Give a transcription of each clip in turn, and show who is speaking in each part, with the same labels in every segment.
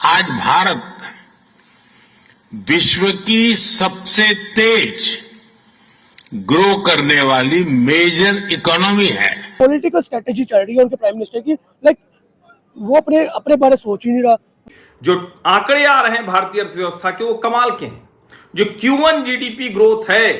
Speaker 1: आज भारत विश्व की सबसे तेज ग्रो करने वाली मेजर इकोनॉमी है।
Speaker 2: पॉलिटिकल स्ट्रेटेजी चल रही है उनके प्राइम मिनिस्टर की, लाइक वो अपने अपने बारे सोच ही नहीं रहा।
Speaker 3: जो आंकड़े आ रहे हैं भारतीय अर्थव्यवस्था के वो कमाल के हैं। जो Q1 जीडीपी ग्रोथ है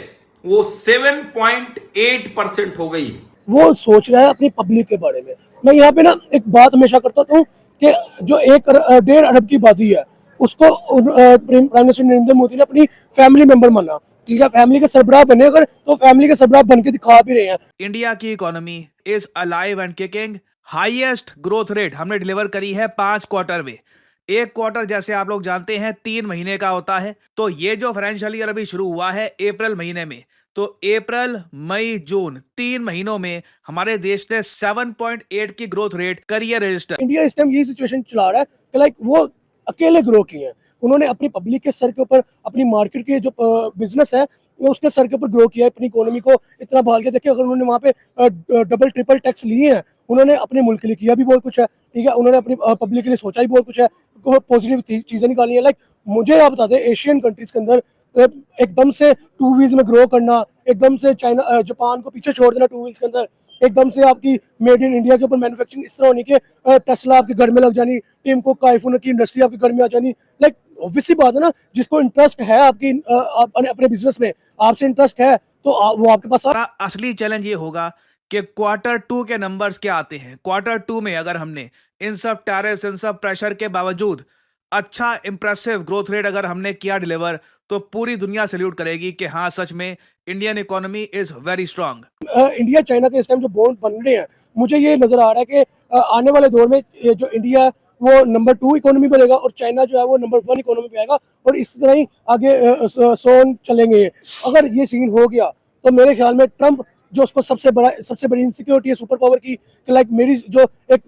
Speaker 3: वो 7.8% हो गई है।
Speaker 2: वो सोच रहा है अपनी पब्लिक के बारे में। मैं यहाँ पे ना एक बात हमेशा करता हूँ कि जो 1.5 अरब की आबादी है उसको प्राइम मिनिस्टर नरेंद्र मोदी ने अपनी फैमिली मेंबर माना। ठीक है, फैमिली के सरबराह बने अगर तो फैमिली के सरबराह बन के दिखा भी रहे हैं।
Speaker 4: इंडिया की economy is alive and kicking. Highest growth rate हमने डिलीवर करी है 5 क्वार्टर में। एक क्वार्टर जैसे आप लोग जानते हैं 3 महीने का होता है, तो ये जो फाइनेंशियल ईयर अभी शुरू हुआ है अप्रैल महीने में, तो अप्रैल मई जून 3 महीनों में हमारे देश ने 7.8 की ग्रोथ रेट करी है रजिस्टर।
Speaker 2: इंडिया इस टाइम ये सिचुएशन चला रहा है कि लाइक वो अकेले ग्रो किए हैं। उन्होंने अपनी पब्लिक के सर के ऊपर अपनी मार्केट के जो बिजनेस है वो उसके सर के ऊपर ग्रो किया है। अपनी इकोनॉमी को इतना भाल के देखिए, अगर उन्होंने वहाँ पे डबल ट्रिपल टैक्स लिए हैं, उन्होंने अपने मुल्क के लिए किया भी बहुत कुछ है। ठीक है, उन्होंने अपनी पब्लिक के लिए सोचा भी बहुत कुछ है, पॉजिटिव चीजें निकाली है। लाइक मुझे आप बता दें, एशियन कंट्रीज के अंदर एकदम से 2 व्हील्स में ग्रो करना, एकदम से चाइना जापान को पीछे छोड़ देना 2 व्हील्स के अंदर, एकदम से आपकी मेड इन इंडिया के ऊपर मैन्युफैक्चरिंग इस तरह होनी कि टेस्ला आपके घर में लग जानी, टीम को आईफोन की इंडस्ट्री आपके घर में आ जानी। लाइक ऑब्वियसली बात है ना, जिसको इंटरेस्ट है आपकी अपने बिजनेस में, आपसे इंटरेस्ट है तो वो आपके पास
Speaker 4: असली चैलेंज ये होगा कि क्वार्टर 2 के नंबर्स क्या आते हैं। क्वार्टर 2 में अगर हमने इन सब टैरिफ्स, इन सब प्रेशर के बावजूद अच्छा इंप्रेसिव ग्रोथ रेट अगर हमने किया डिलीवर, तो पूरी दुनिया सैल्यूट करेगी कि हाँ, सच में Indian economy is very strong.
Speaker 2: India China के इस टाइम जो बॉन्ड बन रहे हैं, मुझे ये नजर आ रहा है कि आने वाले दौर में ये जो इंडिया है वो नंबर 2 इकोनॉमी बनेगा और चाइना जो है वो नंबर 1 इकोनॉमी पे आएगा और इस तरह ही आगे सोन चलेंगे। अगर ये सीन हो गया तो मेरे ख्याल में ट्रम्प जो उसको सबसे बड़ी इनसिक्योरिटी है सुपर पावर की, कि लाइक मेरी जो एक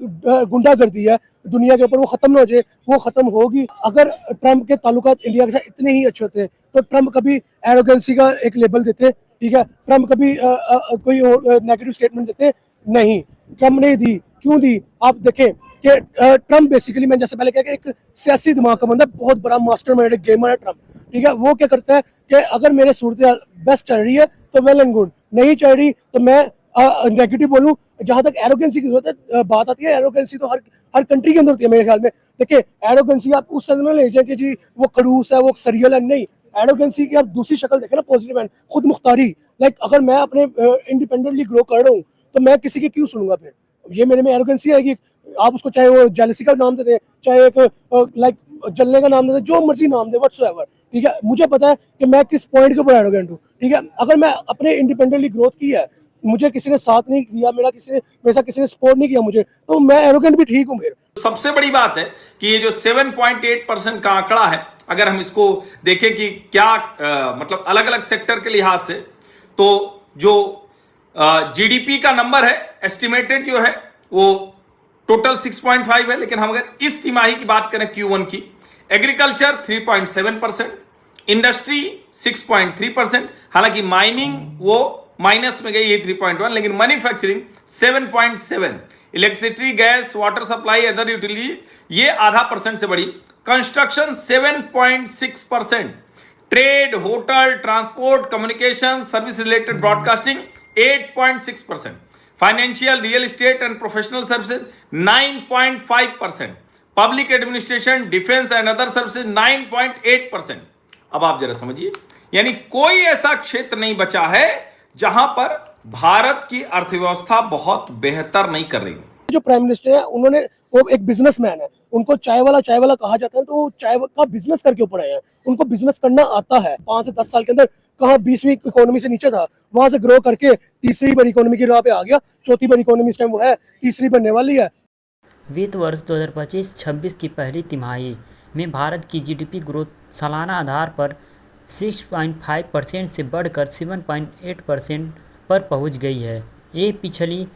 Speaker 2: गुंडागर्दी है दुनिया के ऊपर वो खत्म ना हो जाए, वो खत्म होगी। अगर ट्रम्प के ताल्लुकात इंडिया के साथ इतने ही अच्छे होते तो ट्रम्प कभी एरोगेंसी का एक लेबल देते? ठीक है, ट्रम्प कभी कोई नेगेटिव स्टेटमेंट देते? नहीं, ट्रम्प ने दी। क्यों दी? आप देखें कि ट्रम्प बेसिकली, मैं जैसे पहले कहा कि एक सियासी दिमाग का बंदा, बहुत बड़ा मास्टरमाइंड गेमर है ट्रम्प। ठीक है, वो क्या करता है कि अगर मेरे सूरत बेस्ट चल रही है तो वेल एंड गुड, नहीं चल रही तो मैं नेगेटिव बोलूं। जहां तक एरोगेंसी की जरूरत है, बात आती है, एरोगेंसी तो हर कंट्री के अंदर होती है मेरे ख्याल में। देखिए, एरोगेंसी आप उस समय में ले जाए कि जी वो खड़ूस है, वो सरियल है, नहीं। एरोगेंसी की आप दूसरी शक्ल देखें ना, पॉजिटिव एंड खुद मुख्तारी। लाइक अगर मैं अपने इंडिपेंडेंटली ग्रो कर रहा हूँ तो मैं किसी की क्यों सुनूंगा? फिर ये मेरे में एरोगेंसी आएगी। आप उसको चाहे वो जेलसी का नाम दे दें, चाहे एक लाइक जलने का नाम दे दें, जो मर्जी नाम दे, व्हाट्सएवर। ठीक है, मुझे पता है कि मैं किस पॉइंट के ऊपर एरोगेंट हूँ। ठीक है, अगर मैं अपने इंडिपेंडेंटली ग्रोथ की है, मुझे किसी ने साथ नहीं दिया, मेरे साथ किसी ने सपोर्ट नहीं किया मुझे, तो मैं एरोगेंट भी ठीक हूँ। फिर
Speaker 3: सबसे बड़ी बात है कि ये जो 7.8% का आंकड़ा है, अगर हम इसको देखें कि क्या मतलब अलग अलग सेक्टर के लिहाज से, तो जो जीडीपी का नंबर है एस्टिमेटेड जो है वो टोटल 6.5 है, लेकिन हम अगर इस तिमाही की बात करें Q1 की, एग्रीकल्चर 3.7%, इंडस्ट्री 6.3%, हालांकि माइनिंग वो माइनस में गई है 3.1, लेकिन manufacturing 7.7, electricity, gas, water supply, other utility ये आधा % से बढ़ी, construction 7.6%, trade, hotel, transport, communication, service related broadcasting 8.6%, financial, real estate and professional services 9.5%, public administration, defence and other services 9.8%। अब आप जरा समझिए, यानी कोई ऐसा क्षेत्र नहीं बचा है जहां पर भारत की अर्थव्यवस्था बहुत बेहतर नहीं कर रही।
Speaker 2: जो प्राइम मिनिस्टर है उन्होंने, वो एक बिजनेसमैन है, उनको चाय वाला कहा जाता है, तो वो चाय का बिजनेस करके ऊपर आए हैं। उनको बिजनेस करना आता है। 5 से 10 साल के अंदर कहाँ 20वीं इकोनॉमी से नीचे था, वहां से ग्रो करके तीसरी बड़ी इकोनॉमी की राह पे आ गया। चौथी बड़ी इकोनॉमी इस टाइम वो है, तीसरी बनने वाली है।
Speaker 5: वित्त वर्ष 2025-26 की पहली तिमाही में भारत की जीडीपी ग्रोथ सालाना आधार पर 6.5% से बढ़कर 7.8% पर पहुंच गई है। ये पिछली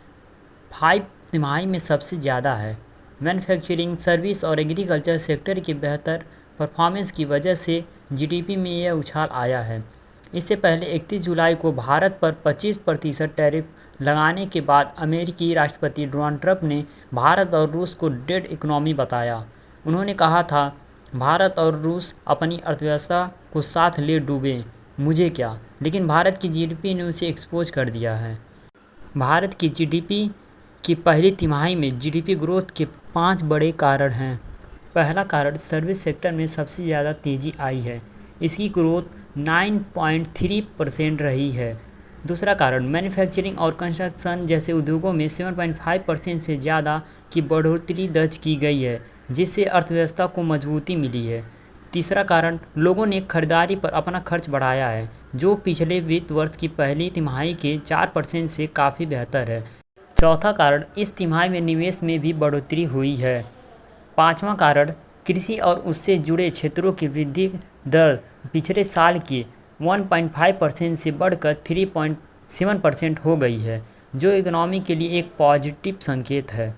Speaker 5: 5 तिमाही में सबसे ज़्यादा है। मैन्युफैक्चरिंग, सर्विस और एग्रीकल्चर सेक्टर की बेहतर परफॉर्मेंस की वजह से जीडीपी में यह उछाल आया है। इससे पहले 31 जुलाई को भारत पर 25% टैरिफ लगाने के बाद अमेरिकी राष्ट्रपति डोनाल्ड ट्रंप ने भारत और रूस को डेड इकोनॉमी बताया। उन्होंने कहा था भारत और रूस अपनी अर्थव्यवस्था को साथ ले डूबे, मुझे क्या, लेकिन भारत की जीडीपी ने उसे एक्सपोज कर दिया है। भारत की जीडीपी की पहली तिमाही में जीडीपी ग्रोथ के 5 बड़े कारण हैं। पहला कारण, सर्विस सेक्टर में सबसे ज़्यादा तेज़ी आई है, इसकी ग्रोथ 9.3% रही है। दूसरा कारण, मैन्युफैक्चरिंग और कंस्ट्रक्शन जैसे उद्योगों में 7.5% से ज़्यादा की बढ़ोतरी दर्ज की गई है, जिससे अर्थव्यवस्था को मजबूती मिली है। तीसरा कारण, लोगों ने खरीदारी पर अपना खर्च बढ़ाया है, जो पिछले वित्त वर्ष की पहली तिमाही के 4% से काफ़ी बेहतर है। चौथा कारण, इस तिमाही में निवेश में भी बढ़ोतरी हुई है। पाँचवां कारण, कृषि और उससे जुड़े क्षेत्रों की वृद्धि दर पिछले साल के 1.5% से बढ़कर 3.7% हो गई है, जो इकोनॉमी के लिए एक पॉजिटिव संकेत है।